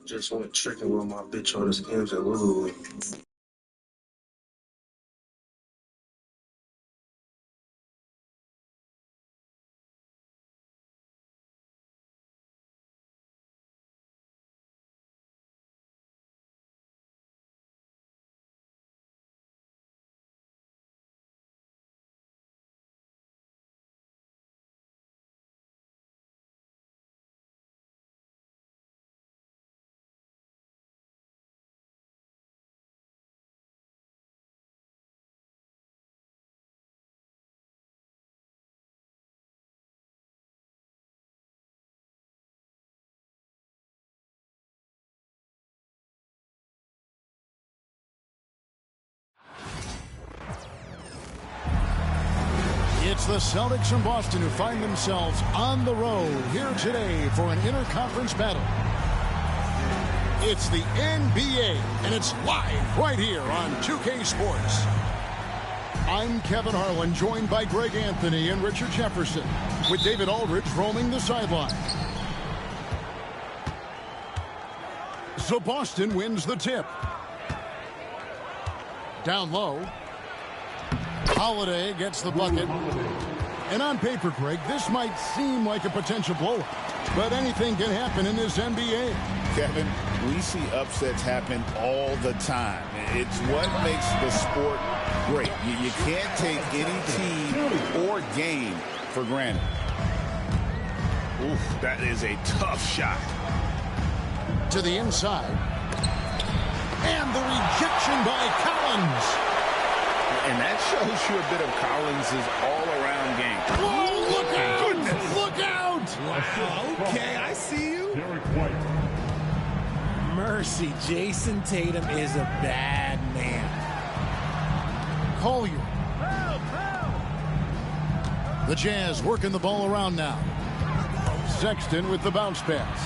Just went tricking with my bitch on the skims and Lulu. It's the Celtics from Boston who find themselves on the road here today for an interconference battle. It's the NBA, and it's live right here on 2K Sports. I'm Kevin Harlan, joined by Greg Anthony and Richard Jefferson, with David Aldridge roaming the sideline. So Boston wins the tip. Down low. Holiday gets the bucket. And on paper, Greg, this might seem like a potential blowout, but anything can happen in this NBA. Kevin, we see upsets happen all the time. It's what makes the sport great. You can't take any team or game for granted. Oof, that is a tough shot. To the inside. And the rejection by Collins. And that shows you a bit of Collins' all-around game. Whoa, look out! Goodness. Look out! Wow, okay, I see you. Mercy, Jason Tatum is a bad man. Collier. The Jazz working the ball around now. Sexton with the bounce pass.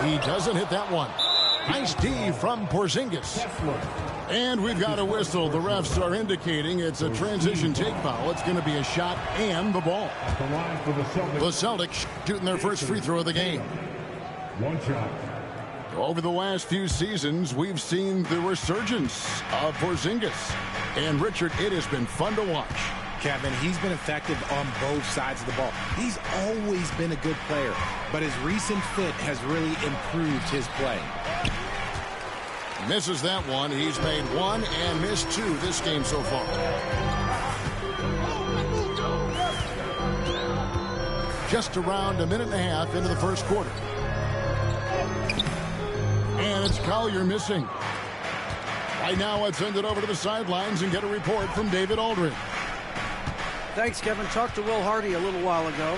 He doesn't hit that one. Nice D from Porzingis. And we've got a whistle. The refs are indicating it's a transition take foul. It's going to be a shot and the ball. The Celtics shooting their first free throw of the game. One shot. Over the last few seasons, we've seen the resurgence of Porzingis. And Richard, it has been fun to watch. Kevin, he's been effective on both sides of the ball. He's always been a good player, but his recent fit has really improved his play. Misses that one. He's made one and missed two this game so far. Just around a minute and a half into the first quarter. And it's Collier missing. Right now, let's send it over to the sidelines and get a report from David Aldridge. Thanks, Kevin. Talked to Will Hardy a little while ago.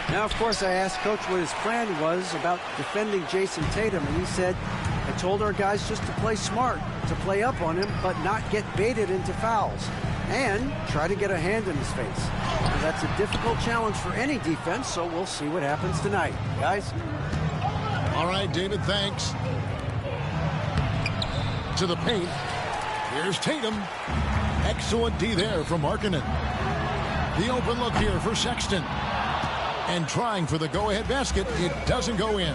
Now, of course, I asked Coach what his plan was about defending Jason Tatum, and he said, I told our guys just to play smart, to play up on him, but not get baited into fouls, and try to get a hand in his face. And that's a difficult challenge for any defense, so we'll see what happens tonight. Guys? All right, David, thanks. To the paint. Here's Tatum. Excellent D there from Markkanen. The open look here for Sexton. And trying for the go-ahead basket. It doesn't go in.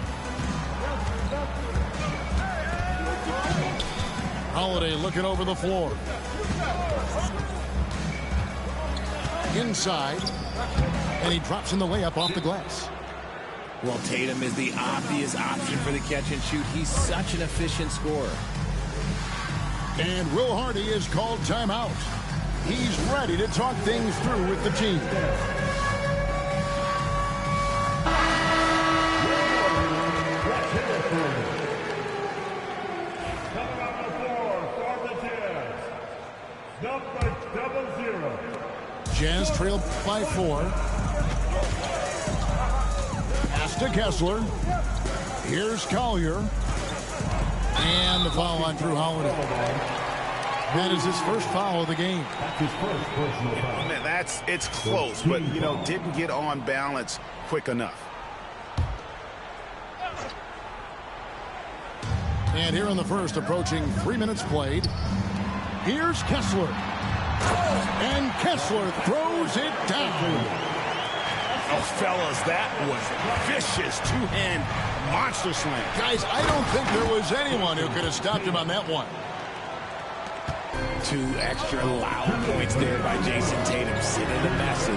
Holiday looking over the floor. Inside. And he drops in the layup off the glass. Well, Tatum is the obvious option for the catch and shoot. He's such an efficient scorer. And Will Hardy is called timeout. He's ready to talk things through with the team. Jazz trail by 4. Pass to Kessler. Here's Collier. And the foul on Drew Holiday. That is his first foul of the game. That's his first personal foul. Man, it's close, but, didn't get on balance quick enough. And here in the first, approaching 3 minutes played. Here's Kessler. And Kessler throws it down. Oh, fellas, that was vicious two-hand monster slam. Guys, I don't think there was anyone who could have stopped him on that one. 2 extra loud points there by Jason Tatum, sending a message.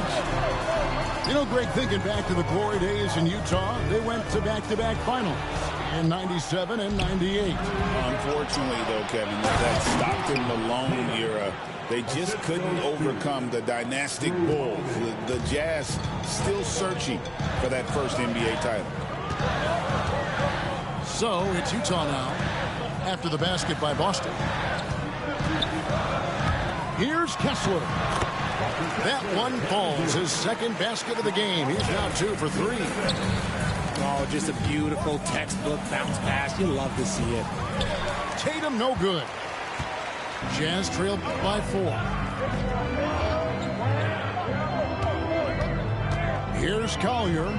You know, Greg, thinking back to the glory days in Utah, they went to back-to-back finals in 97 and 98. Unfortunately, though, Kevin, that Stockton-Malone era, they just couldn't overcome the dynastic Bulls. The Jazz still searching for that first NBA title. So it's Utah now after the basket by Boston. Here's Kessler. That one falls, his second basket of the game. He's now 2 for 3. Oh, just a beautiful textbook bounce pass. You love to see it. Tatum no good. Jazz trailed by 4. Here's Collier.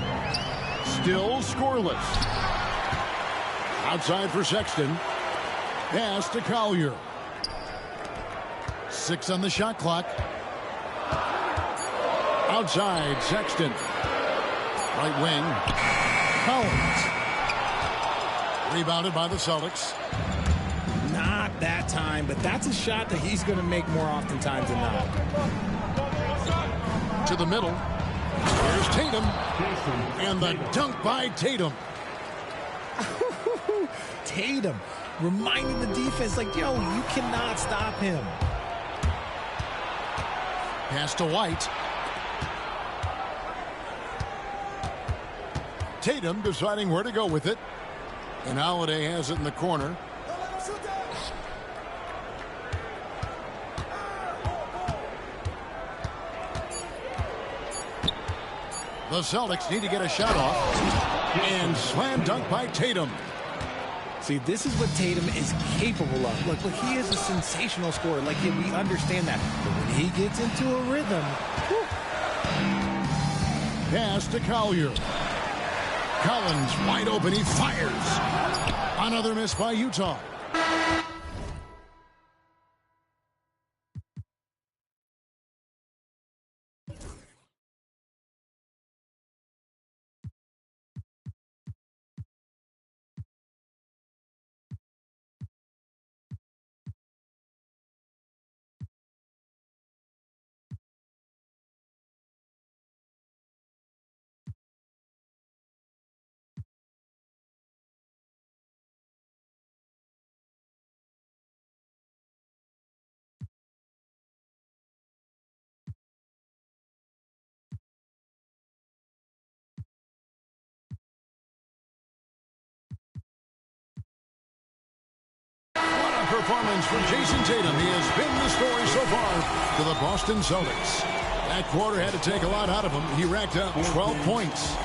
Still scoreless. Outside for Sexton. Pass to Collier. 6 on the shot clock. Outside, Sexton. Right wing. Collins. Rebounded by the Celtics. Not that time, but that's a shot that he's going to make more oftentimes than not. To the middle. Here's Tatum. And the dunk by Tatum. Tatum reminding the defense, like, yo, you cannot stop him. Pass to White. Tatum deciding where to go with it. And Holiday has it in the corner. The Celtics need to get a shot off. And slam dunk by Tatum. See, this is what Tatum is capable of. Look, he is a sensational scorer. Like, we understand that. But when he gets into a rhythm, whew. Pass to Collier. Collins wide open. He fires. Another miss by Utah. Performance from Jason Tatum. He has been the story so far to the Boston Celtics. That quarter had to take a lot out of him. He racked up 12 points.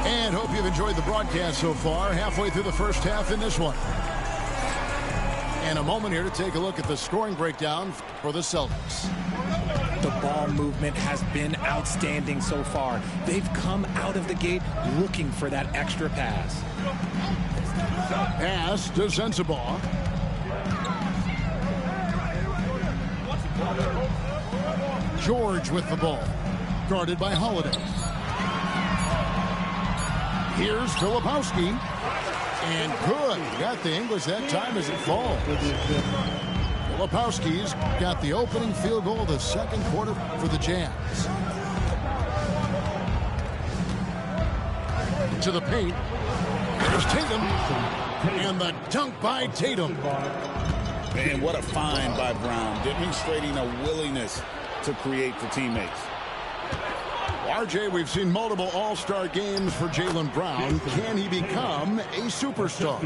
And hope you've enjoyed the broadcast so far. Halfway through the first half in this one. And a moment here to take a look at the scoring breakdown for the Celtics. The ball movement has been outstanding so far. They've come out of the gate looking for that extra pass. Pass to Sensabaugh. George with the ball. Guarded by Holiday. Here's Filipowski. And good. Got the English that time as it falls. Filipowski's got the opening field goal of the second quarter for the Jazz. To the paint. There's Tatum. And the dunk by Tatum. Man, what a find by Brown, demonstrating a willingness to create for teammates. RJ, we've seen multiple all-star games for Jaylen Brown. Can he become a superstar?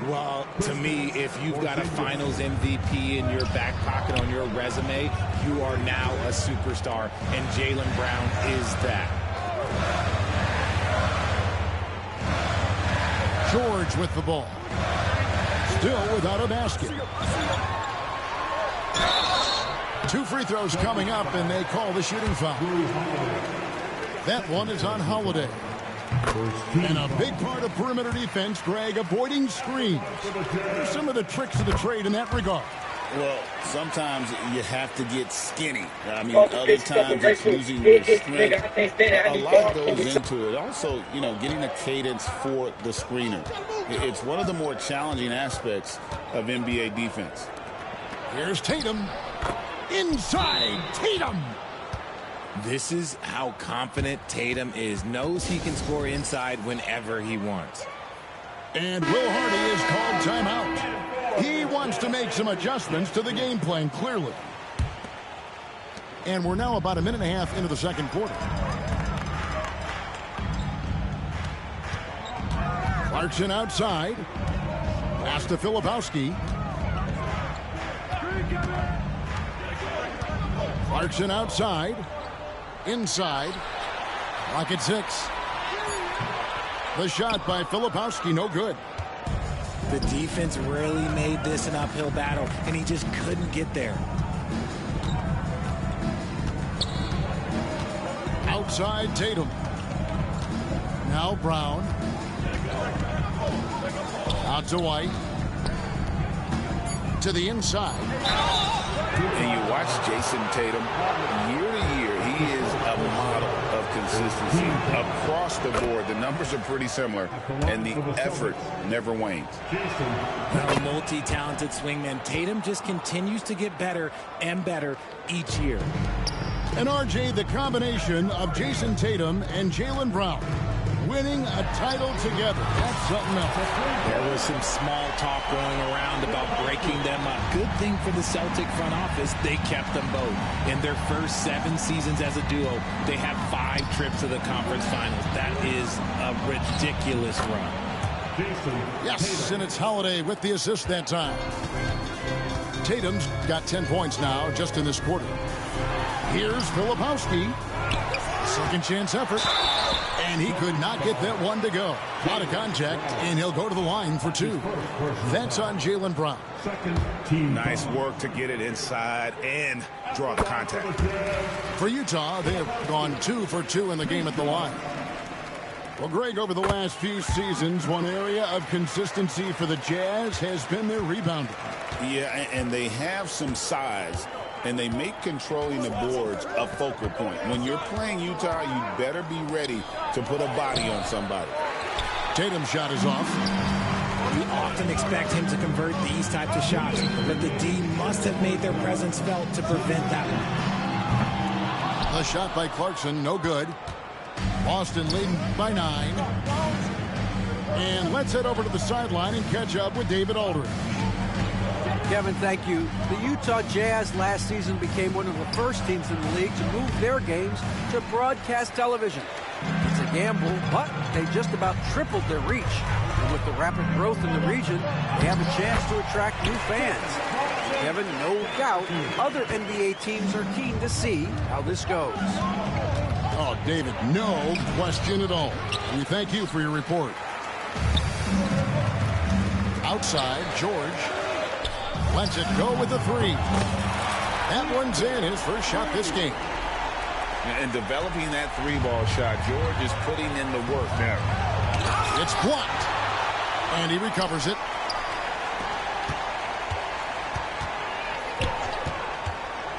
Well, to me, if you've got a finals MVP in your back pocket on your resume, you are now a superstar, and Jaylen Brown is that. George with the ball. Still without a basket. 2 free throws coming up, and they call the shooting foul. That one is on Holiday. And a big part of perimeter defense, Greg, avoiding screens. There's some of the tricks of the trade in that regard. Well, sometimes you have to get skinny. I mean, other times it's using your strength. A lot goes into it. Also, you know, getting a cadence for the screener. It's one of the more challenging aspects of NBA defense. Here's Tatum. Inside, Tatum. This is how confident Tatum is. Knows he can score inside whenever he wants. And Will Hardy is called timeout. He wants to make some adjustments to the game plan, clearly. And we're now about a minute and a half into the second quarter. Clarkson outside. Pass to Filipowski. Clarkson outside. Inside. Clock at 6. The shot by Filipowski, no good. The defense really made this an uphill battle, and he just couldn't get there. Outside Tatum. Now Brown. Out to White. To the inside. And you watch Jason Tatum, year to year, he is a model of consistency. Across the board, the numbers are pretty similar, and the effort never wanes. A multi-talented swingman, Tatum just continues to get better and better each year. And RJ, the combination of Jason Tatum and Jaylen Brown winning a title together. That's something else. There was some small talk going around about breaking them up. Good thing for the Celtic front office, they kept them both. In their first 7 seasons as a duo, they have 5 trips to the conference finals. That is a ridiculous run. Yes, and it's Holiday with the assist that time. Tatum's got 10 points now just in this quarter. Here's Filipowski. Second chance effort. And he could not get that one to go. Out of contact, and he'll go to the line for 2. That's on Jaylen Brown. Nice work to get it inside and draw the contact. For Utah, they have gone 2 for 2 in the game at the line. Well, Greg, over the last few seasons, one area of consistency for the Jazz has been their rebounding. Yeah, and they have some size, and they make controlling the boards a focal point. When you're playing Utah, you better be ready to put a body on somebody. Tatum's shot is off. We often expect him to convert these types of shots, but the D must have made their presence felt to prevent that one. The shot by Clarkson, no good. Boston leading by 9. And let's head over to the sideline and catch up with David Aldridge. Kevin, thank you. The Utah Jazz last season became one of the first teams in the league to move their games to broadcast television. It's a gamble, but they just about tripled their reach. And with the rapid growth in the region, they have a chance to attract new fans. Kevin, no doubt, other NBA teams are keen to see how this goes. Oh, David, no question at all. We thank you for your report. Outside, George lets it go with the 3. That one's in, his first shot this game. And developing that 3-ball shot, George is putting in the work now. It's blocked, and he recovers it.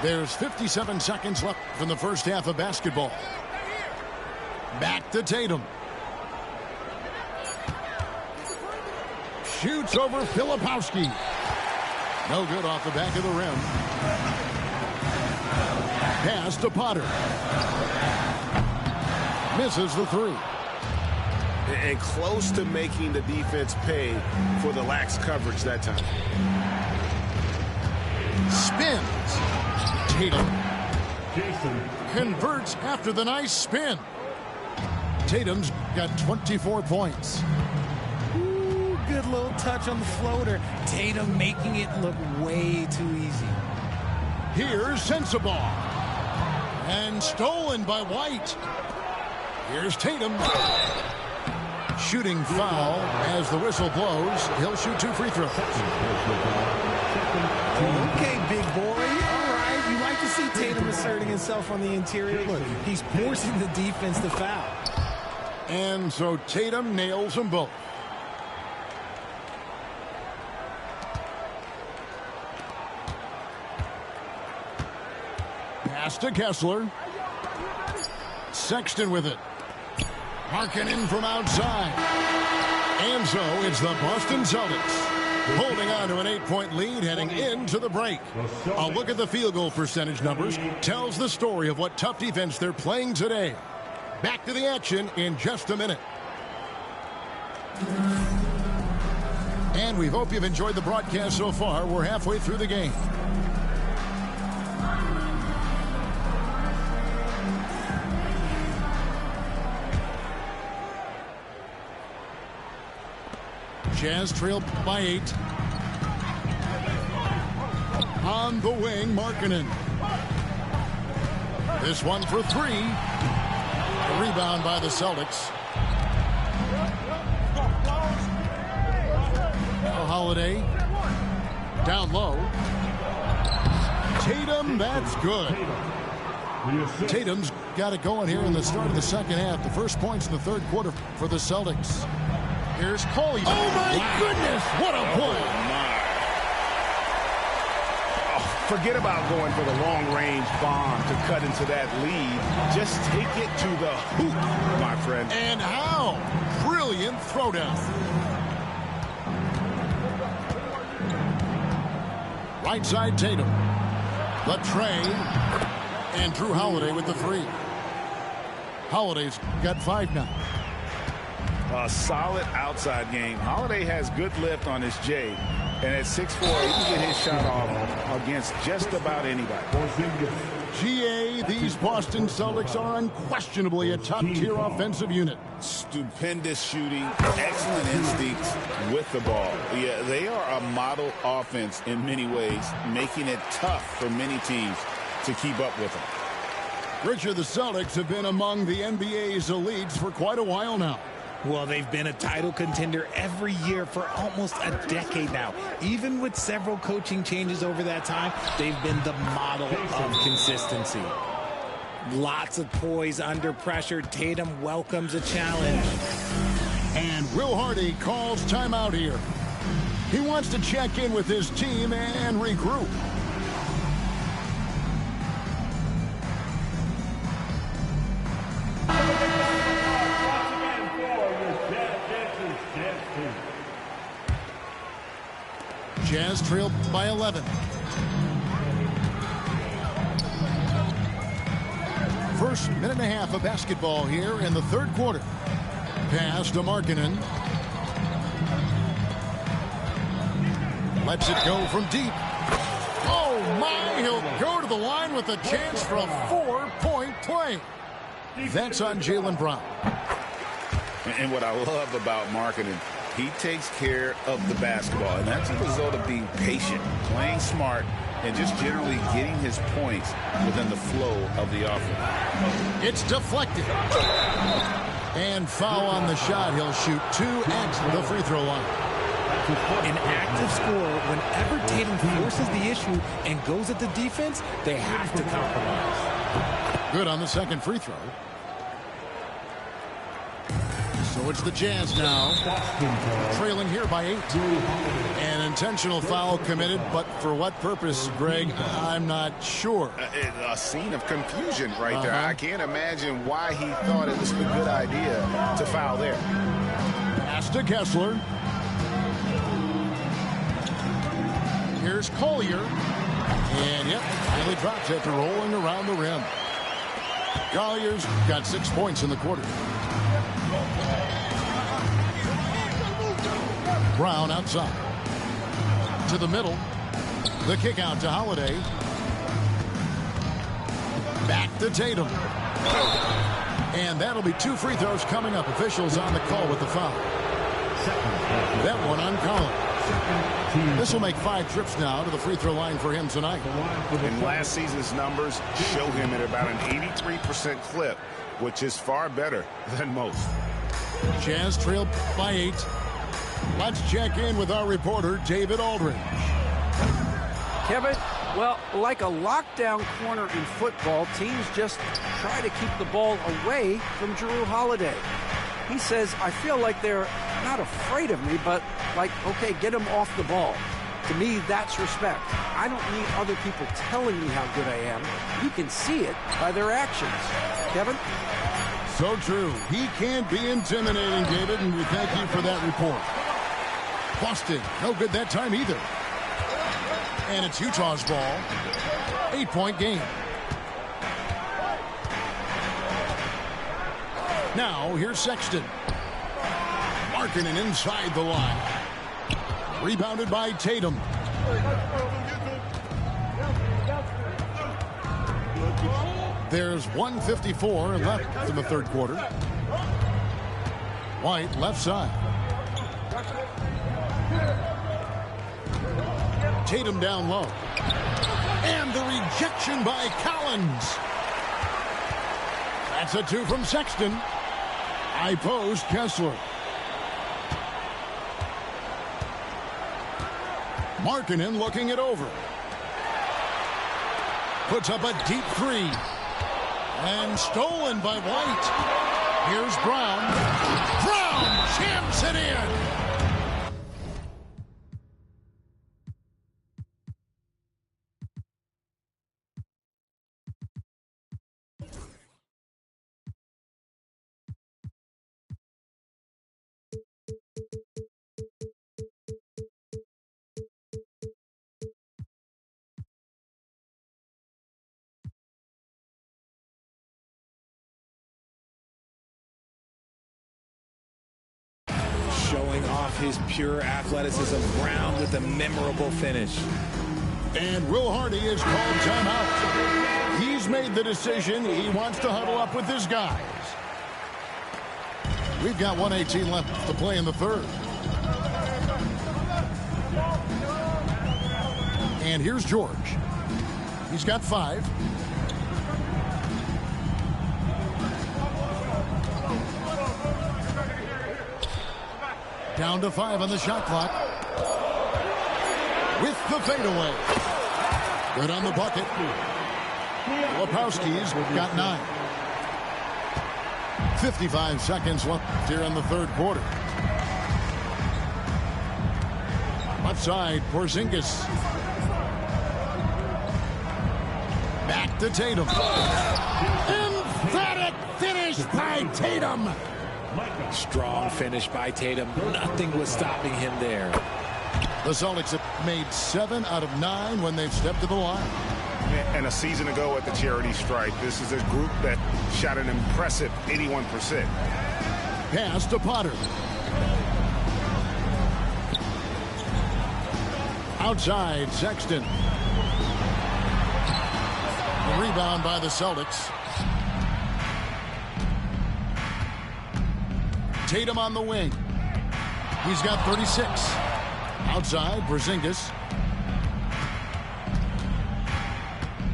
There's 57 seconds left from the first half of basketball. Back to Tatum. Shoots over Filipowski. No good off the back of the rim. Pass to Potter. Misses the 3. And close to making the defense pay for the lax coverage that time. Spins. Tatum converts after the nice spin. Tatum's got 24 points. Ooh, good little touch on the floater. Tatum making it look way too easy. Here's Sensabaugh. And stolen by White. Here's Tatum. Shooting foul as the whistle blows. He'll shoot 2 free throws. Okay, big boy. All right. You like to see Tatum asserting himself on the interior. Look, he's forcing the defense to foul. And so Tatum nails them both. Pass to Kessler. Sexton with it. Markkanen from outside. And so it's the Boston Celtics holding on to an 8-point lead heading into the break. A look at the field goal percentage numbers tells the story of what tough defense they're playing today. Back to the action in just a minute. And we hope you've enjoyed the broadcast so far. We're halfway through the game. Jazz trail by 8. On the wing, Markkanen. This one for 3. A rebound by the Celtics. Holiday. Down low. Tatum, that's good. Tatum's got it going here in the start of the second half. The first points in the third quarter for the Celtics. Here's Collier. Oh, my goodness. What a play. Forget about going for the long-range bomb to cut into that lead. Just take it to the hoop, my friend. And how? Brilliant throwdown. Right side, Tatum. The tray. And Drew Holiday with the 3. Holiday's got 5 now. A solid outside game. Holiday has good lift on his J. And at 6'4", he can get his shot off against just about anybody. GA, these Boston Celtics are unquestionably a top-tier offensive unit. Stupendous shooting, excellent instincts with the ball. Yeah, they are a model offense in many ways, making it tough for many teams to keep up with them. Richard, the Celtics have been among the NBA's elites for quite a while now. Well, they've been a title contender every year for almost a decade now. Even with several coaching changes over that time, they've been the model of consistency. Lots of poise under pressure. Tatum welcomes a challenge. And Will Hardy calls timeout here. He wants to check in with his team and regroup. Jazz trailed by 11. First minute and a half of basketball here in the third quarter. Pass to Markkanen. Lets it go from deep. Oh my, he'll go to the line with a chance for a 4-point play. That's on Jaylen Brown. And what I love about Markkanen, he takes care of the basketball, and that's a result of being patient, playing smart, and just generally getting his points within the flow of the offense. It's deflected. And foul on the shot. He'll shoot 2 at the free throw line. An active scorer, whenever Tatum forces the issue and goes at the defense, they have to compromise. Good on the second free throw. So it's the Jazz now, trailing here by 8. An intentional foul committed, but for what purpose, Greg, I'm not sure. A scene of confusion right there. I can't imagine why he thought it was a good idea to foul there. Pass to Kessler. Here's Collier. And, yep, finally drops after rolling around the rim. Collier's got 6 points in the quarter. Brown outside. To the middle. The kick out to Holiday. Back to Tatum. And that'll be 2 free throws coming up. Officials on the call with the foul. That one on Collins. This will make 5 trips now to the free throw line for him tonight. And last season's numbers show him at about an 83% clip, which is far better than most. Jazz trailed by 8. Let's check in with our reporter, David Aldridge. Kevin, well, like a lockdown corner in football, teams just try to keep the ball away from Drew Holiday. He says, I feel like they're not afraid of me, but like, okay, get them off the ball. To me, that's respect. I don't need other people telling me how good I am. You can see it by their actions. Kevin? So true. He can't be intimidating, David, and we thank you for that report. Boston, no good that time either. And it's Utah's ball. 8-point game. Now, here's Sexton. Markkanen inside the line. Rebounded by Tatum. There's 1:54 left in the third quarter. White left side. Tatum down low. And the rejection by Collins. That's a 2 from Sexton. High post, Kessler. Markkanen looking it over. Puts up a deep 3. And stolen by White. Here's Brown. Brown jams it in. Showing off his pure athleticism. Brown with a memorable finish. And Will Hardy is called timeout. He's made the decision. He wants to huddle up with his guys. We've got 1:18 left to play in the third. And here's George. He's got 5. Down to 5 on the shot clock. With the fadeaway. Good on the bucket. Lepowski's got 9. 55 seconds left here in the third quarter. Left side, Porzingis. Back to Tatum. Emphatic finish by Tatum. Strong finish by Tatum. Nothing was stopping him there. The Celtics have made 7 out of 9 when they've stepped to the line. And a season ago at the charity stripe, this is a group that shot an impressive 81%. Pass to Potter. Outside, Sexton. The rebound by the Celtics. Tatum on the wing. He's got 36. Outside, Porzingis.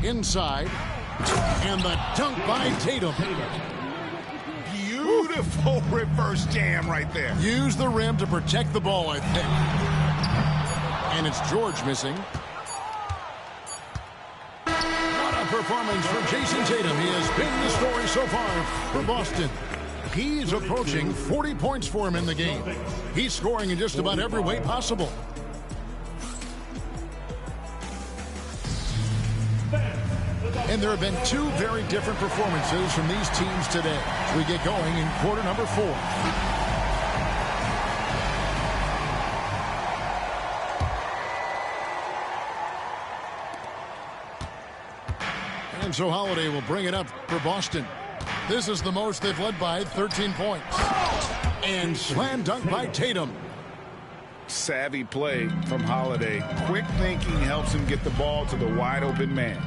Inside. And the dunk by Tatum. Beautiful reverse jam right there. Use the rim to protect the ball, I think. And it's George missing. What a performance for Jason Tatum. He has been the story so far for Boston. He's approaching 40 points for him in the game. He's scoring in just about every way possible. And there have been 2 very different performances from these teams today. We get going in quarter number 4. And so Holiday will bring it up for Boston. This is the most they've led by 13 points. And slam dunk by Tatum. Savvy play from Holiday. Quick thinking helps him get the ball to the wide open man.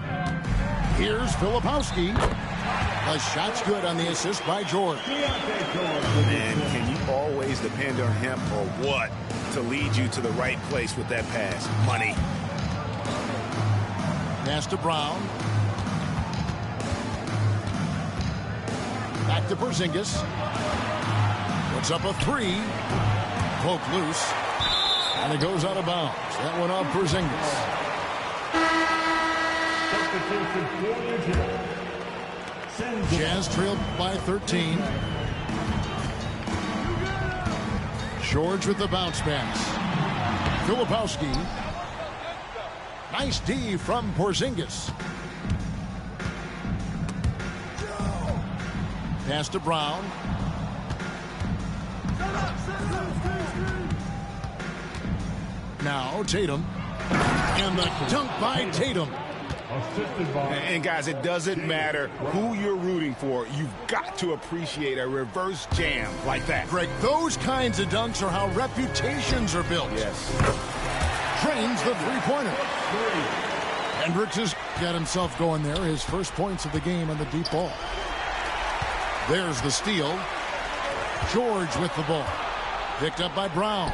Here's Filipowski. The shot's good on the assist by George. Man, can you always depend on him or what to lead you to the right place with that pass? Money. Pass to Brown. Back to Porzingis. Puts up a 3. Poke loose. And it goes out of bounds. That one off Porzingis. Jazz trailed by 13. George with the bounce pass. Filipowski. Nice D from Porzingis. Pass to Brown. Now Tatum. And the dunk by Tatum. And guys, it doesn't matter who you're rooting for. You've got to appreciate a reverse jam like that. Greg, those kinds of dunks are how reputations are built. Yes. Drains the three-pointer. Hendricks has got himself going there. His first points of the game on the deep ball. There's the steal. George with the ball. Picked up by Brown.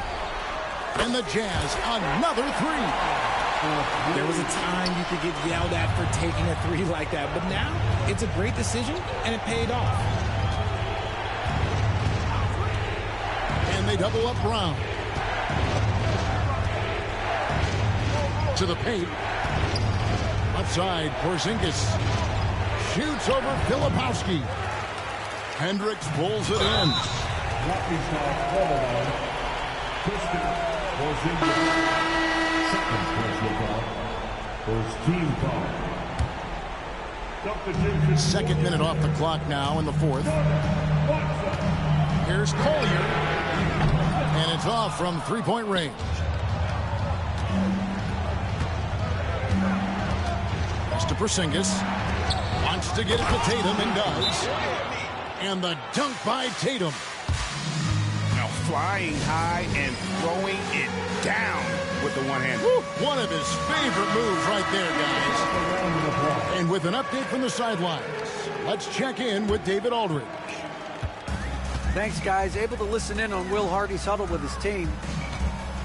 And the Jazz, another three. There was a time you could get yelled at for taking a three like that, but now it's a great decision, and it paid off. And they double up Brown. To the paint. Outside, Porzingis shoots over Filipowski. Hendricks pulls it in. Second minute off the clock now in the fourth. Here's Collier. And it's off from three-point range. Pass to Porzingis. Wants to get it to Tatum and does. And the dunk by Tatum. Now flying high and throwing it down with the one hand. One of his favorite moves right there, guys. And with an update from the sidelines, let's check in with David Aldridge. Thanks, guys. Able to listen in on Will Hardy's huddle with his team.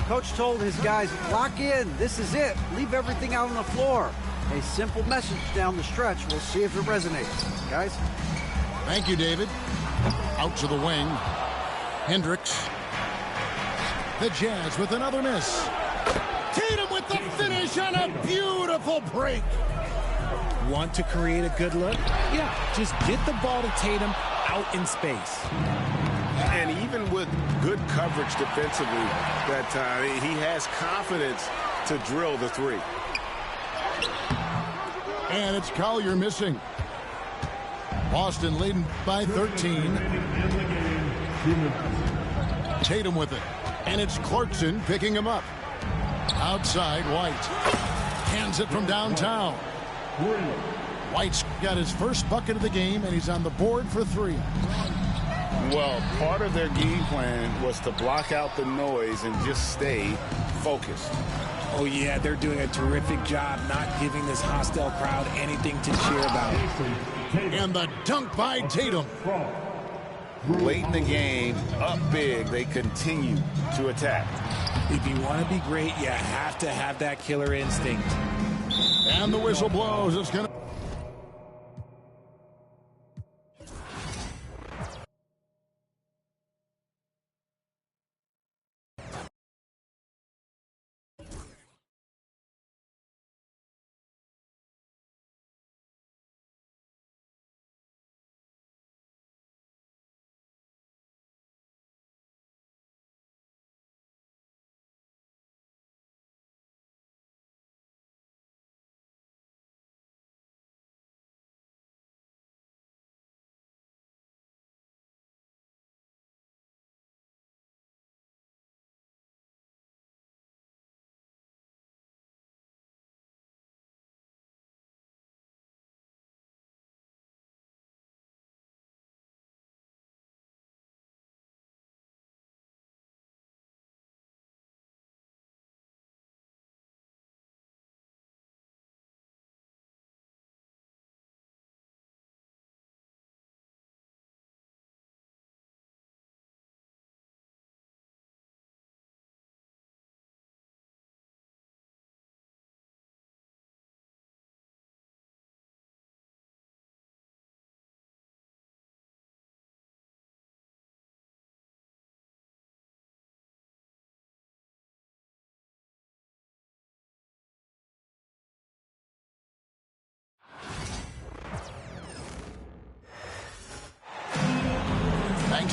Coach told his guys, lock in. This is it. Leave everything out on the floor. A simple message down the stretch. We'll see if it resonates. Guys? Thank you, David. Out to the wing. Hendricks. The Jazz with another miss. Tatum with the finish on a beautiful break. Want to create a good look? Yeah, just get the ball to Tatum out in space. And even with good coverage defensively that time, he has confidence to drill the three. And it's Collier missing. Boston leading by 13. Tatum with it. And it's Clarkson picking him up. Outside, White. Hands it from downtown. White's got his first bucket of the game, and he's on the board for three. Well, part of their game plan was to block out the noise and just stay focused. Oh, yeah, they're doing a terrific job not giving this hostile crowd anything to cheer about. And the dunk by Tatum. Late in the game, up big, they continue to attack. If you want to be great, you have to have that killer instinct. And the whistle blows. It's going to...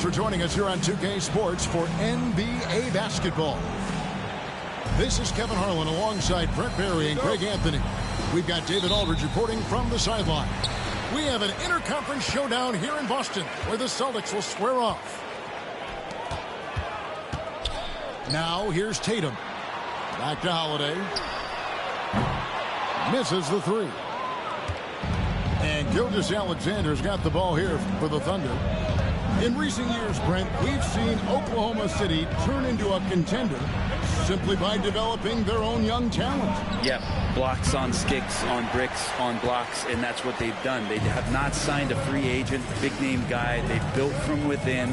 for joining us here on 2K Sports for NBA basketball. This is Kevin Harlan alongside Brent Barry and Greg Anthony. We've got David Aldridge reporting from the sideline. We have an interconference showdown here in Boston where the Celtics will square off. Now here's Tatum. Back to Holiday. Misses the three. And Gilgeous-Alexander's got the ball here for the Thunder. In recent years, Brent, we've seen Oklahoma City turn into a contender simply by developing their own young talent. Yep, blocks on sticks, on bricks, on blocks, and that's what they've done. They have not signed a free agent, big-name guy. They've built from within.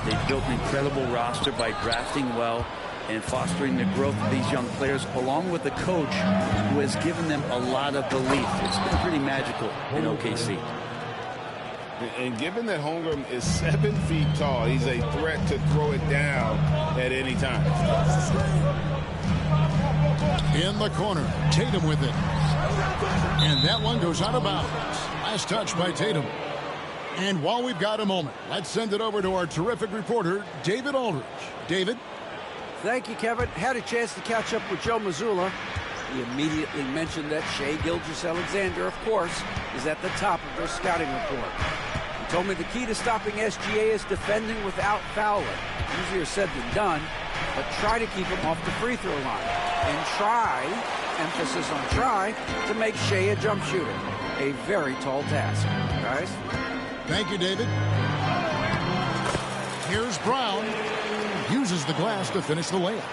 They've built an incredible roster by drafting well and fostering the growth of these young players, along with a coach who has given them a lot of belief. It's been pretty magical in OKC. And given that Holmgren is 7 feet tall, he's a threat to throw it down at any time. In the corner, Tatum with it. And that one goes out of bounds. Last touch by Tatum. And while we've got a moment, let's send it over to our terrific reporter, David Aldridge. David? Thank you, Kevin. Had a chance to catch up with Joe Mazzulla. He immediately mentioned that Shai Gilgeous-Alexander, of course, is at the top of their scouting report. He told me the key to stopping SGA is defending without fouling. Easier said than done, but try to keep him off the free throw line. And try, emphasis on try, to make Shai a jump shooter. A very tall task. Guys? Thank you, David. Here's Brown. Uses the glass to finish the layup.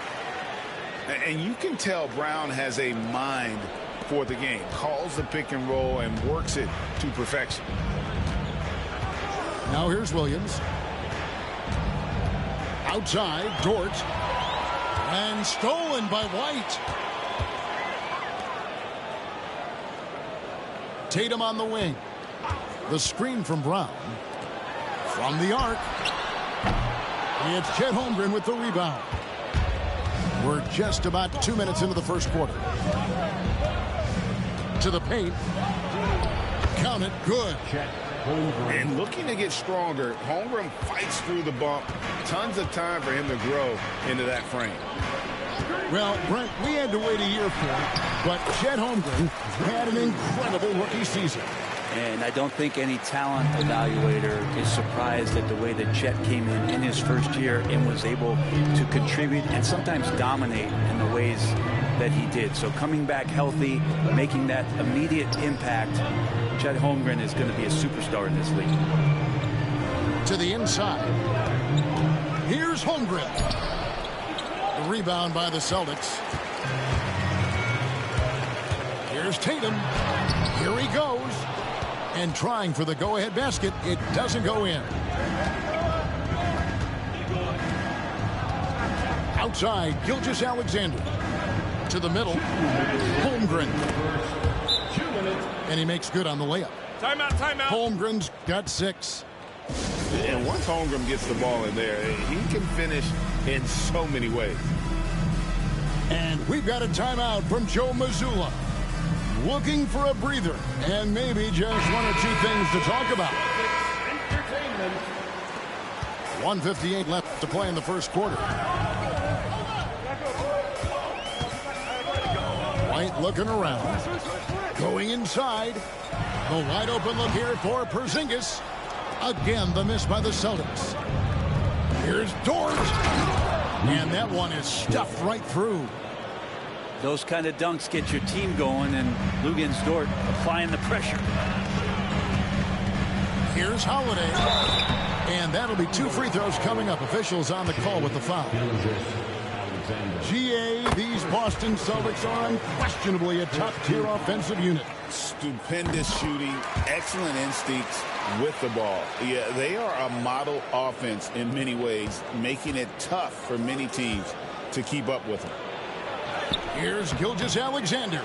And you can tell Brown has a mind for the game. Calls the pick and roll and works it to perfection. Now here's Williams. Outside, Dort. And stolen by White. Tatum on the wing. The screen from Brown. From the arc. It's Chet Holmgren with the rebound. We're just about 2 minutes into the first quarter. To the paint. Count it. Good. And looking to get stronger, Holmgren fights through the bump. Tons of time for him to grow into that frame. Well, Brent, we had to wait a year for it, but Chet Holmgren had an incredible rookie season. And I don't think any talent evaluator is surprised at the way that Chet came in his first year and was able to contribute and sometimes dominate in the ways that he did. So coming back healthy, making that immediate impact, Chet Holmgren is going to be a superstar in this league. To the inside. Here's Holmgren. The rebound by the Celtics. Here's Tatum. Here he goes. And trying for the go-ahead basket. It doesn't go in. Outside, Gilgeous-Alexander. To the middle. Holmgren. And he makes good on the layup. Timeout, timeout. Holmgren's got 6. And once Holmgren gets the ball in there, he can finish in so many ways. And we've got a timeout from Joe Mazzulla. Looking for a breather and maybe just 1 or 2 things to talk about. 1:58 left to play in the first quarter. White looking around. Going inside. The wide open look here for Porzingis. Again, the miss by the Celtics. Here's Dort. And that one is stuffed right through. Those kind of dunks get your team going, and Luguentz Dort applying the pressure. Here's Holiday. And that'll be 2 free throws coming up. Officials on the call with the foul. GA, these Boston Celtics are unquestionably a top-tier offensive unit. Stupendous shooting, excellent instincts with the ball. Yeah, they are a model offense in many ways, making it tough for many teams to keep up with them. Here's Gilgeous-Alexander.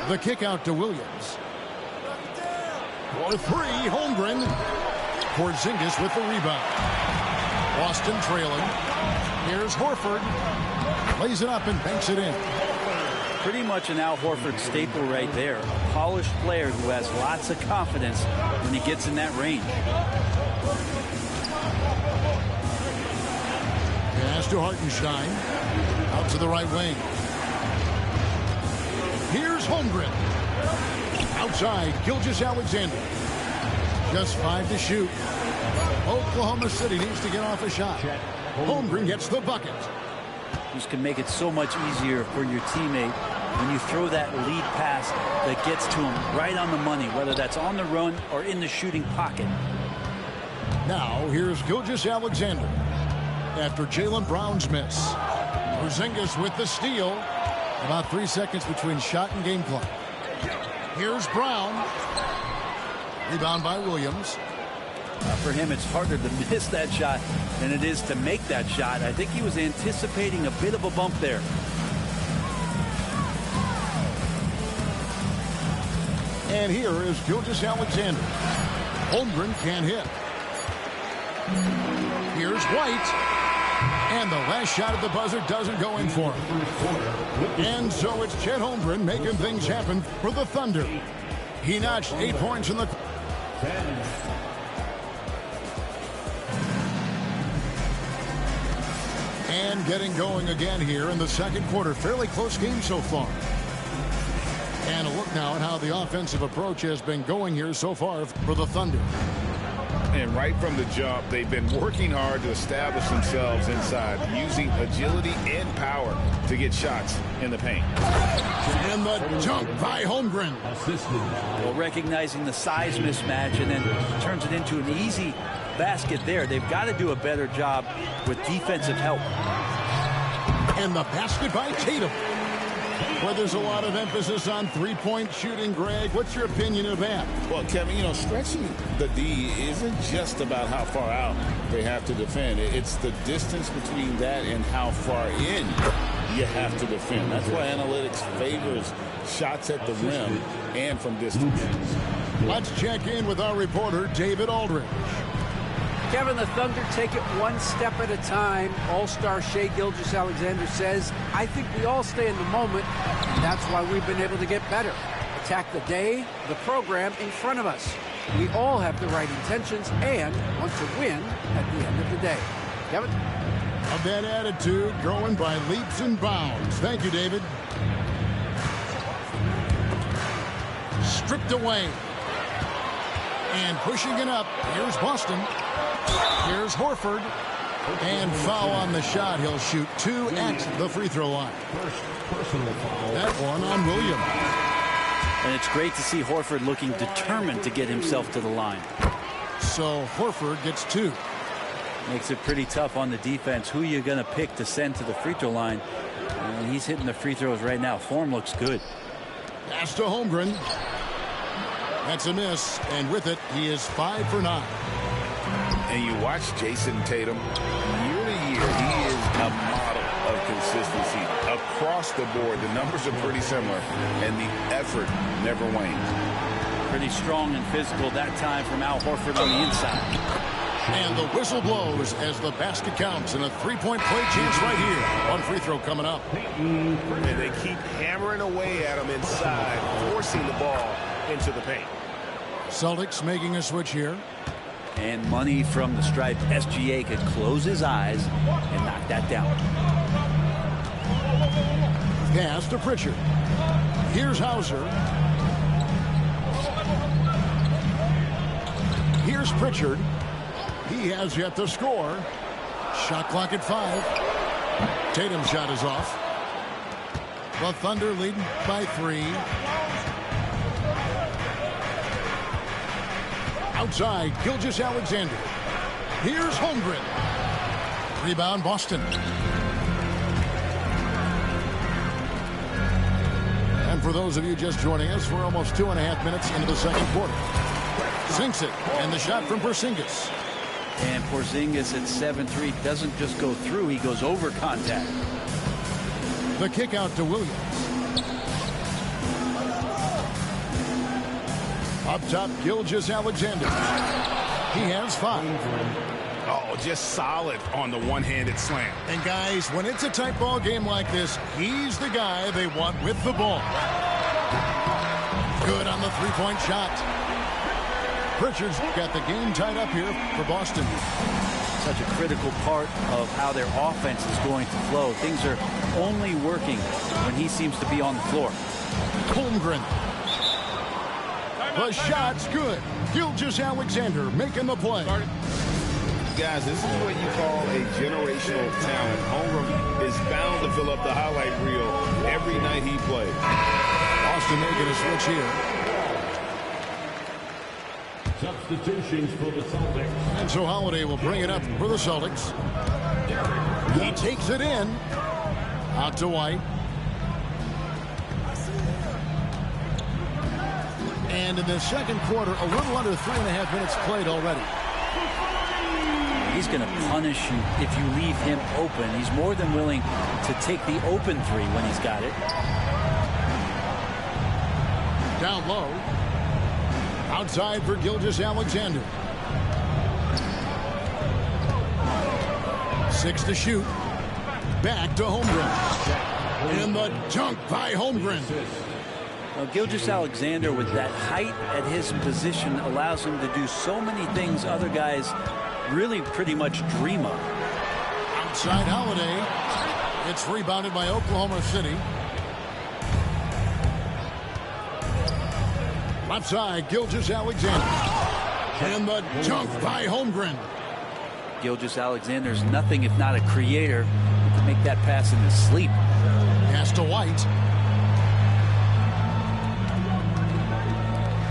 The kick out to Williams. For 3, Holmgren. Porzingis with the rebound. Boston trailing. Here's Horford. Lays it up and banks it in. Pretty much an Al Horford staple right there. A polished player who has lots of confidence when he gets in that range. Pass to Hartenstein. Out to the right wing. Here's Holmgren. Outside, Gilgeous-Alexander. Just 5 to shoot. Oklahoma City needs to get off a shot. Holmgren gets the bucket. This can make it so much easier for your teammate when you throw that lead pass that gets to him right on the money, whether that's on the run or in the shooting pocket. Now, here's Gilgeous-Alexander. After Jaylen Brown's miss. Porzingis with the steal. About 3 seconds between shot and game clock. Here's Brown. Rebound by Williams. For him, it's harder to miss that shot than it is to make that shot. I think he was anticipating a bit of a bump there. And here is Gilgeous-Alexander. Holmgren can't hit. Here's White. And the last shot at the buzzer doesn't go in for him. And so it's Chet Holmgren making things happen for the Thunder. He notched 8 points in the... And getting going again here in the second quarter. Fairly close game so far. And a look now at how the offensive approach has been going here so far for the Thunder. And right from the jump, they've been working hard to establish themselves inside, using agility and power to get shots in the paint. And the dunk by Holmgren. Well, recognizing the size mismatch and then turns it into an easy basket there. They've got to do a better job with defensive help. And the basket by Tatum. Well, there's a lot of emphasis on three-point shooting, Greg. What's your opinion of that? Well, Kevin, you know, stretching the D isn't just about how far out they have to defend. It's the distance between that and how far in you have to defend. That's why analytics favors shots at the rim and from distance. Let's check in with our reporter, David Aldridge. Kevin, the Thunder take it one step at a time. All-star Shai Gilgeous-Alexander says, I think we all stay in the moment, and that's why we've been able to get better. Attack the day, the program in front of us. We all have the right intentions and want to win at the end of the day. Kevin? Of that attitude growing by leaps and bounds. Thank you, David. Stripped away. And pushing it up. Here's Boston. Here's Horford. And foul on the shot. He'll shoot 2 at the free throw line. That one on Williams. And it's great to see Horford looking determined to get himself to the line. So Horford gets 2. Makes it pretty tough on the defense. Who you're going to pick to send to the free throw line. And he's hitting the free throws right now. Form looks good. Pass to Holmgren. That's a miss. And with it, he is 5 for 9. And you watch Jason Tatum, year to year, he is a model of consistency. Across the board, the numbers are pretty similar, and the effort never wanes. Pretty strong and physical that time from Al Horford on the inside. And the whistle blows as the basket counts, and a three-point play chance right here. One free throw coming up. And they keep hammering away at him inside, forcing the ball into the paint. Celtics making a switch here. And money from the stripe. SGA could close his eyes and knock that down. Pass to Pritchard. Here's Hauser. Here's Pritchard. He has yet to score. Shot clock at 5. Tatum's shot is off. The Thunder leading by 3. Outside, Gilgeous-Alexander. Here's Holmgren. Rebound, Boston. And for those of you just joining us, we're almost 2.5 minutes into the second quarter. Sinks it, and the shot from Porzingis. And Porzingis at 7-3 doesn't just go through, he goes over contact. The kick out to Williams. Up top, Gilgeous-Alexander. He has 5. Oh, just solid on the one-handed slam. And guys, when it's a tight ball game like this, he's the guy they want with the ball. Good on the three-point shot. Pritchard's got the game tied up here for Boston. Such a critical part of how their offense is going to flow. Things are only working when he seems to be on the floor. Holmgren. The shot's good. Gilgeous-Alexander making the play. Guys, this is what you call a generational talent. Holmgren is bound to fill up the highlight reel every night he plays. Boston making a switch here. Substitutions for the Celtics. And so Holiday will bring it up for the Celtics. He takes it in. Out to White. And in the second quarter, a little under 3.5 minutes played already. He's going to punish you if you leave him open. He's more than willing to take the open three when he's got it. Down low. Outside for Gilgeous-Alexander. 6 to shoot. Back to Holmgren. And the dunk by Holmgren. Well, Gilgeous-Alexander, with that height at his position, allows him to do so many things other guys really pretty much dream of. Outside Holiday. It's rebounded by Oklahoma City. Left side, Gilgeous-Alexander. And the dunk by Holmgren. Gilgeous-Alexander's nothing if not a creator. He can make that pass in his sleep. Pass to White.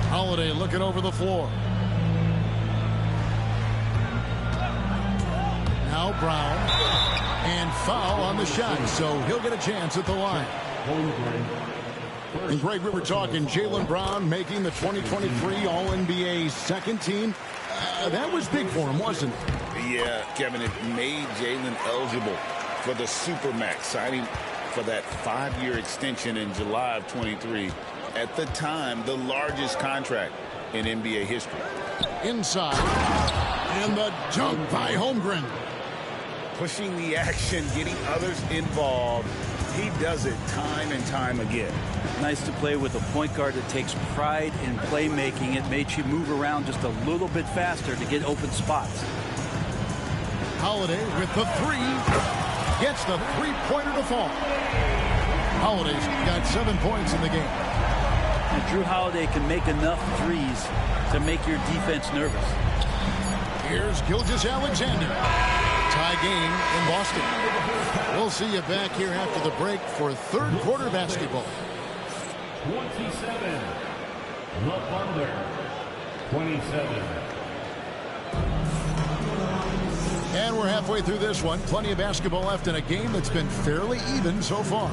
Holiday looking over the floor. Now Brown. And foul on the shot, so he'll get a chance at the line. And Greg, we were talking Jaylen Brown making the 2023 All-NBA second team. That was big for him, wasn't it? Yeah, Kevin, it made Jaylen eligible for the Supermax, signing for that 5-year extension in July of 23. At the time, the largest contract in NBA history. Inside. And the dunk by Holmgren. Pushing the action, getting others involved. He does it time and time again. Nice to play with a point guard that takes pride in playmaking. It makes you move around just a little bit faster to get open spots. Holiday with the three. Gets the three-pointer to fall. Holiday's got 7 points in the game. And Drew Holiday can make enough threes to make your defense nervous. Here's Gilgeous-Alexander. Tie game in Boston. We'll see you back here after the break for third quarter basketball. 27. The Thunder. 27. And we're halfway through this one. Plenty of basketball left in a game that's been fairly even so far.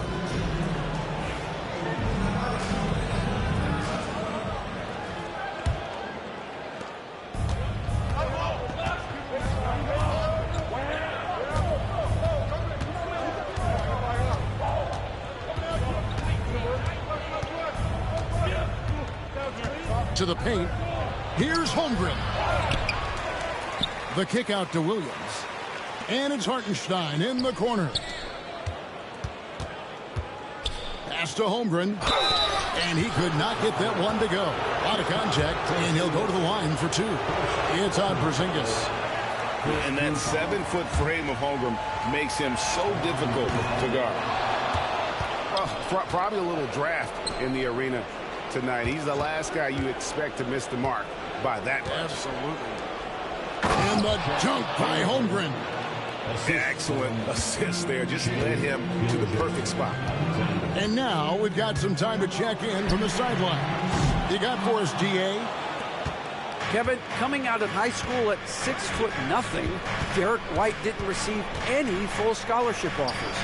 To the paint. Here's Holmgren. The kick out to Williams. And it's Hartenstein in the corner. Pass to Holmgren. And he could not get that one to go. A lot of contact, and he'll go to the line for two. It's on Porzingis. And that 7-foot frame of Holmgren makes him so difficult to guard. Well, probably a little draft in the arena tonight. He's the last guy you expect to miss the mark by that much. Absolutely. And the dunk by Holmgren. Excellent assist there. Just led him to the perfect spot. And now we've got some time to check in from the sideline. You got for us, DA? Kevin, coming out of high school at 6'0", Derek White didn't receive any full scholarship offers.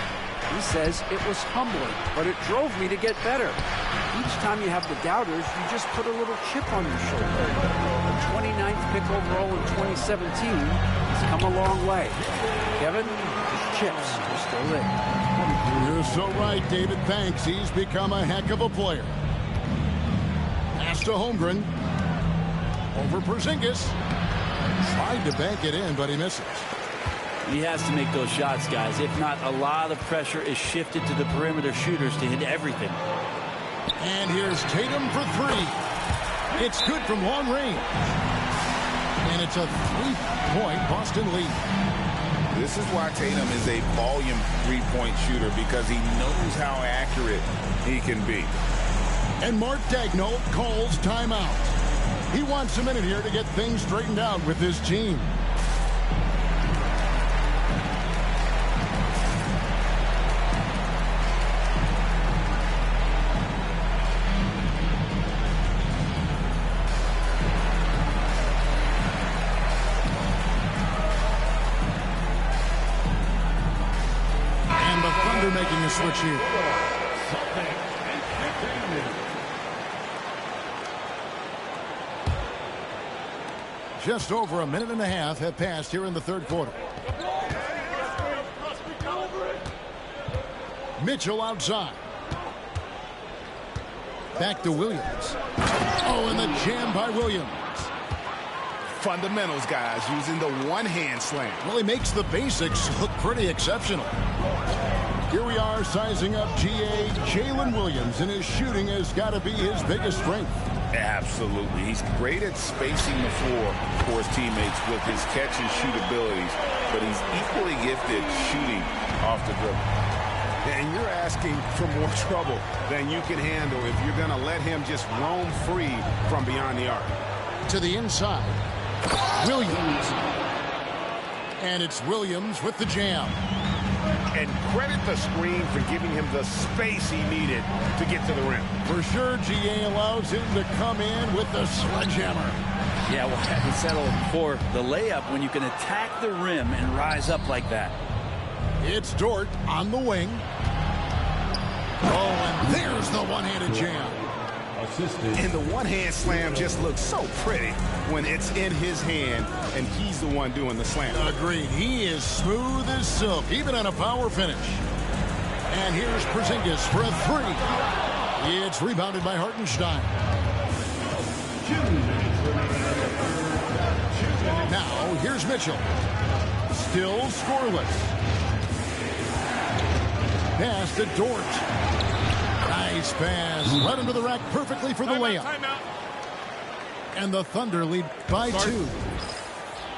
He says it was humbling, but it drove me to get better. Each time you have the doubters, you just put a little chip on your shoulder. The 29th pick overall in 2017 has come a long way. Kevin, his chips are still in. You're so right, David. Thanks. He's become a heck of a player. Pass to Holmgren. Over Porzingis. Tried to bank it in, but he misses. He has to make those shots, guys. If not, a lot of pressure is shifted to the perimeter shooters to hit everything. And here's Tatum for three. It's good from long range. And it's a 3-point Boston lead. This is why Tatum is a volume three-point shooter, because he knows how accurate he can be. And Mark Daigneault calls timeout. He wants a minute here to get things straightened out with his team. And the Thunder making a switch here. Just over a minute and a half have passed here in the third quarter. Mitchell outside. Back to Williams. Oh, and the jam by Williams. Fundamentals, guys, using the one-hand slam. Well, he makes the basics look pretty exceptional. Here we are sizing up GA Jalen Williams, and his shooting has got to be his biggest strength. Absolutely. He's great at spacing the floor for his teammates with his catch and shoot abilities, but he's equally gifted shooting off the dribble. And you're asking for more trouble than you can handle if you're going to let him just roam free from beyond the arc. To the inside. Williams. And it's Williams with the jam. And credit the screen for giving him the space he needed to get to the rim. For sure, GA allows him to come in with the sledgehammer. Yeah, we'll have to settle for the layup when you can attack the rim and rise up like that. It's Dort on the wing. Oh, and there's the one-handed jam. And the one-hand slam just looks so pretty when it's in his hand and he's the one doing the slam. Agreed. He is smooth as silk, even on a power finish. And here's Porzingis for a three. It's rebounded by Hartenstein. Now, here's Mitchell. Still scoreless. Pass to Dort. Nice pass. Right into the rack perfectly for the layup. And the Thunder lead by 2.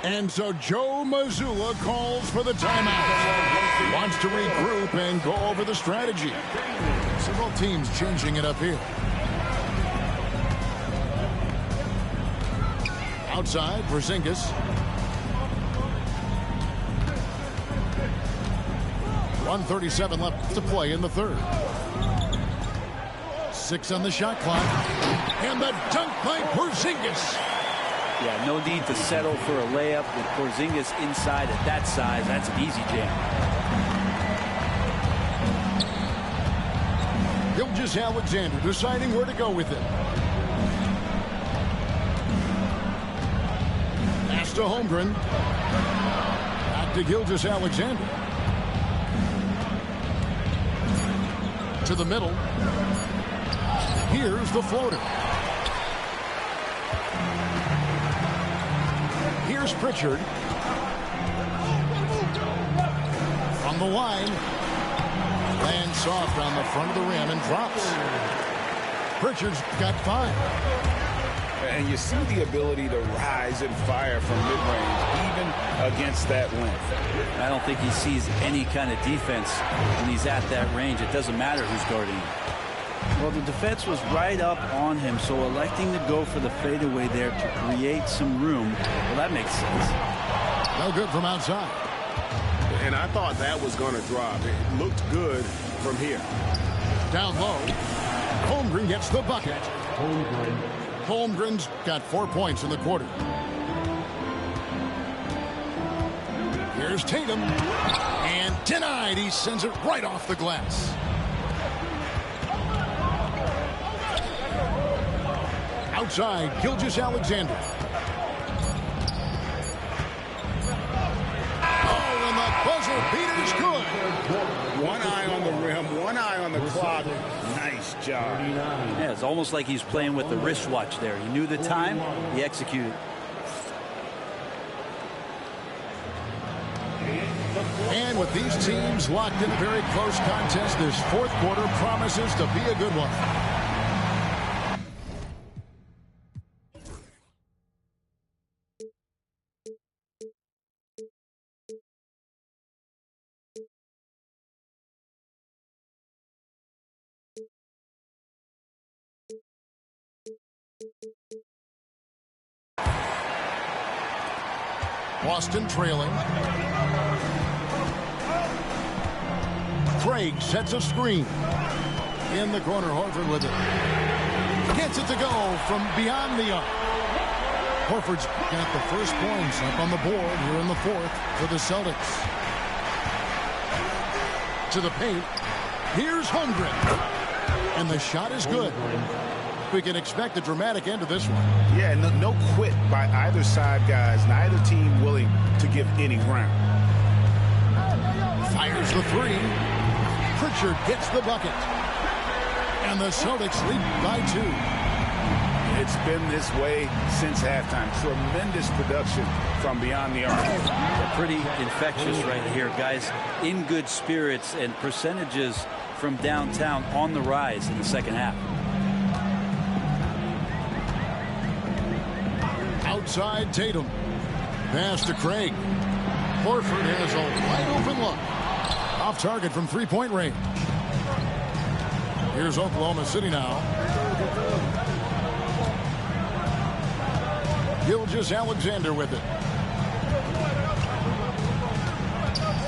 And so Joe Mazzulla calls for the timeout. Wants to regroup and go over the strategy. So both teams changing it up here. Outside, Porzingis. 1:37 left to play in the third. 6 on the shot clock. And the dunk by Porzingis. Yeah, no need to settle for a layup with Porzingis inside at that size. That's an easy jam. Gilgeous-Alexander deciding where to go with it. Pass to Holmgren. Back to Gilgeous-Alexander. To the middle. Here's the floater. Here's Pritchard. From the line. Lands soft on the front of the rim and drops. Pritchard's got 5. And you see the ability to rise and fire from mid-range, even against that length. I don't think he sees any kind of defense when he's at that range. It doesn't matter who's guarding him. Well, the defense was right up on him, so electing to go for the fadeaway there to create some room, well, that makes sense. No good from outside. And I thought that was going to drop. It looked good from here. Down low. Holmgren gets the bucket. Holmgren's got 4 points in the quarter. Here's Tatum. And denied. He sends it right off the glass. Outside, Gilgeous-Alexander. Oh, and the buzzer beater's good. One eye on the rim, one eye on the clock. Nice job. Yeah, it's almost like he's playing with the wristwatch there. He knew the time, he executed. And with these teams locked in a very close contest, this fourth quarter promises to be a good one. Boston trailing. Craig sets a screen. In the corner, Horford with it. Gets it to go from beyond the arc. Horford's got the first points up on the board here in the fourth for the Celtics. To the paint. Here's Holmgren. And the shot is good. We can expect a dramatic end to this one. Yeah, no quit by either side, guys. Neither team willing to give any ground. Fires the three. Pritchard gets the bucket. And the Celtics lead by 2. It's been this way since halftime. Tremendous production from beyond the arc. Pretty infectious right here, guys. In good spirits and percentages from downtown on the rise in the second half. Outside Tatum. Pass to Craig. Horford has a wide open look. Off target from three-point range. Here's Oklahoma City now. Gilgeous-Alexander with it.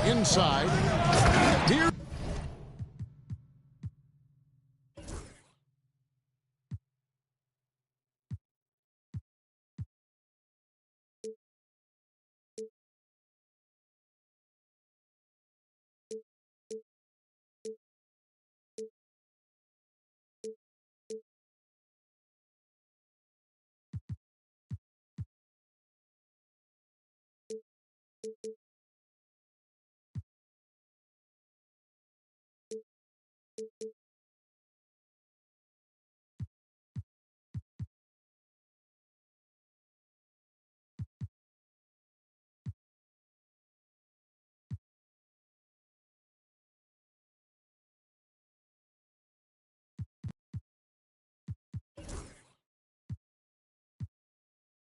Inside. Here.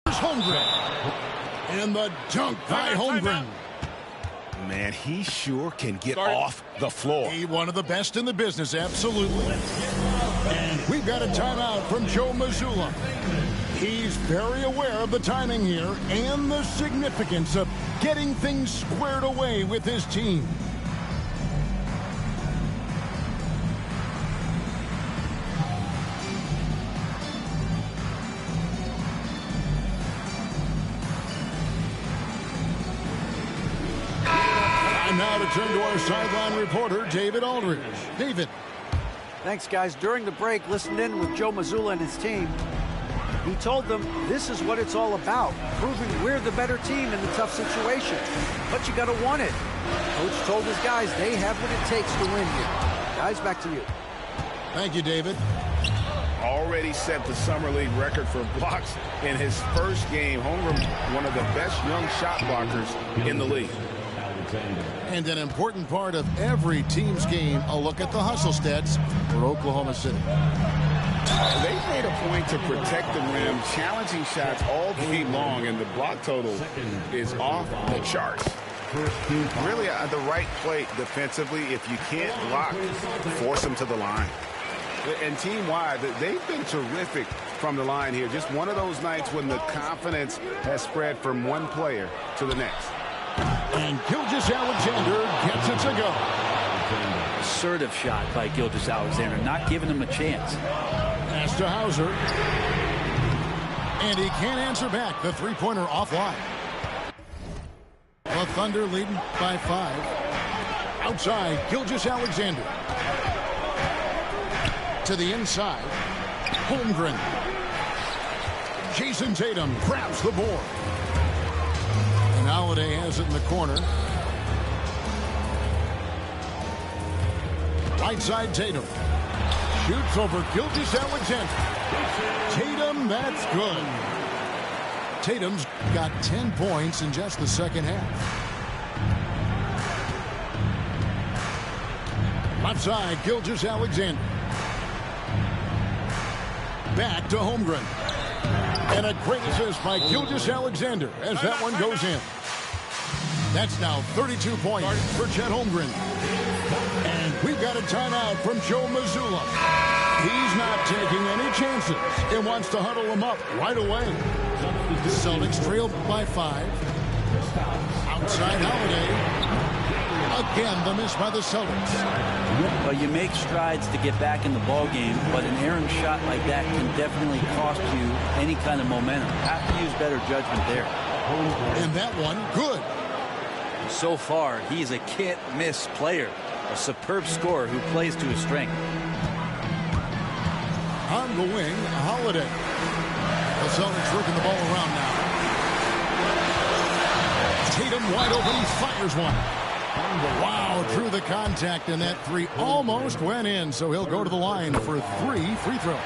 Holmgren. And the dunk by Holmgren. Man, he sure can get off the floor. One of the best in the business, absolutely. And we've got a timeout from Joe Mazzulla. He's very aware of the timing here and the significance of getting things squared away with his team. Now to turn to our sideline reporter, David Aldridge. David. Thanks, guys. During the break, listened in with Joe Mazzulla and his team. He told them this is what it's all about, proving we're the better team in the tough situation. But you got to want it. Coach told his guys they have what it takes to win here. Guys, back to you. Thank you, David. Already set the Summer League record for blocks in his first game. Holmgren, one of the best young shot blockers in the league. And an important part of every team's game, a look at the hustle stats for Oklahoma City. They've made a point to protect the rim, challenging shots all game long, and the block total is off the charts. Really the right play defensively. If you can't block, force them to the line. And team-wide, they've been terrific from the line here. Just one of those nights when the confidence has spread from one player to the next. And Gilgeous-Alexander gets it to go. Assertive shot by Gilgeous-Alexander, not giving him a chance. Pass to Hauser. And he can't answer back. The three-pointer offline. The Thunder leading by 5. Outside, Gilgeous-Alexander. To the inside, Holmgren. Jason Tatum grabs the board. And Holiday has it in the corner. Right side, Tatum. Shoots over Gilgeous-Alexander. Tatum, that's good. Tatum's got 10 points in just the second half. Left side, Gilgeous-Alexander. Back to Holmgren. And a great assist by Gilgeous-Alexander as that one goes in. That's now 32 points for Chet Holmgren. And we've got a timeout from Joe Mazzulla. He's not taking any chances and wants to huddle them up right away. The Celtics trailed by 5. Outside Holiday. Again, the miss by the Celtics. Well, you make strides to get back in the ball game, but an errant shot like that can definitely cost you any kind of momentum. Have to use better judgment there. And that one, good. So far, he's a can't-miss player, a superb scorer who plays to his strength. On the wing, Holiday. The Celtics working the ball around now. Tatum wide open, he fires one. Wow, through the contact, and that 3 almost went in, so he'll go to the line for 3 free throws.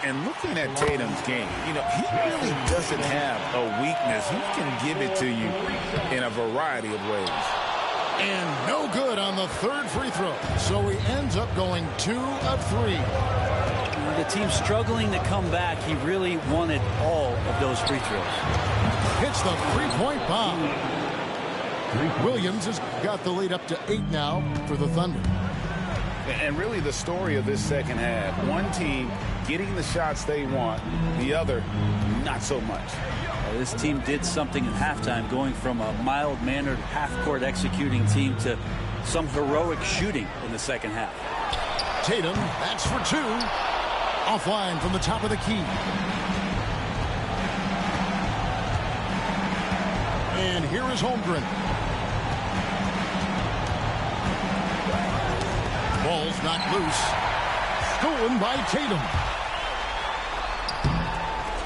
And looking at Tatum's game, you know, he really doesn't have a weakness. He can give it to you in a variety of ways. And no good on the 3rd free throw, so he ends up going 2 of 3. The team's struggling to come back. He really wanted all of those free throws. Hits the 3-point bomb. Williams has got the lead up to 8 now for the Thunder. And really the story of this second half, one team getting the shots they want, the other not so much. This team did something at halftime, going from a mild-mannered half-court executing team to some heroic shooting in the second half. Tatum, that's for 2. Offline from the top of the key. And here is Holmgren. Ball's knocked loose. Stolen by Tatum.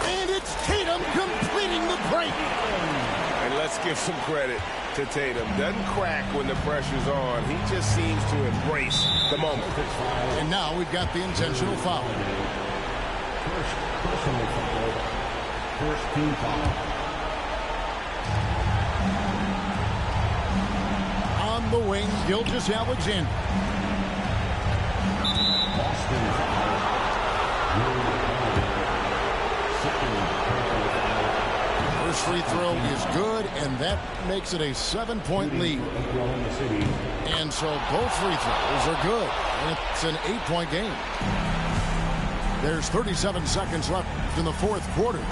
And it's Tatum completing the break. And let's give some credit to Tatum. Doesn't crack when the pressure's on. He just seems to embrace the moment. And now we've got the intentional foul. First personal foul. First team foul. On the wing, Gilgeous-Alexander. Boston foul. First free throw is good, and that makes it a 7-point lead. And so both free throws are good, and it's an 8-point game. There's 37 seconds left in the 4th quarter.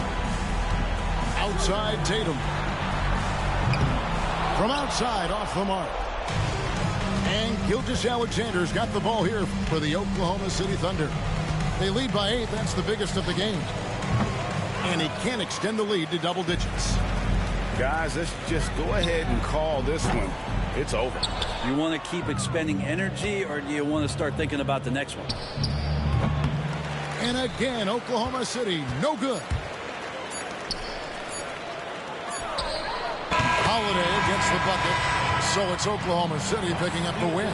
Outside Tatum. From outside, off the mark. And Gilgeous-Alexander's got the ball here for the Oklahoma City Thunder. They lead by 8. That's the biggest of the game. And he can't extend the lead to double digits. Guys, let's just go ahead and call this one. It's over. You want to keep expending energy, or do you want to start thinking about the next one? And again, Oklahoma City, no good. Holiday gets the bucket. So it's Oklahoma City picking up the win.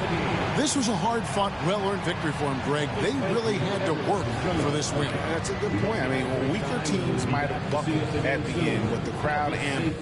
This was a hard-fought, well-earned victory for them, Greg. They really had to work for this win. That's a good point. I mean, weaker teams might have buckled at the end, but the crowd amped